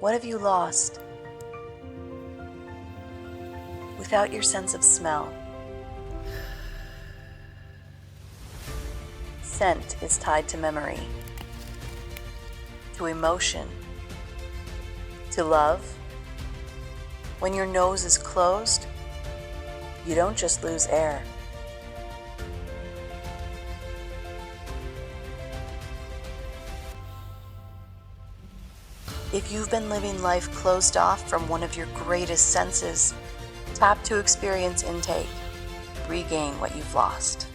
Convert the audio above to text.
What have you lost? Without your sense of smell, scent is tied to memory, to emotion, to love. When your nose is closed, you don't just lose air. If you've been living life closed off from one of your greatest senses, tap to experience intake. Regain what you've lost.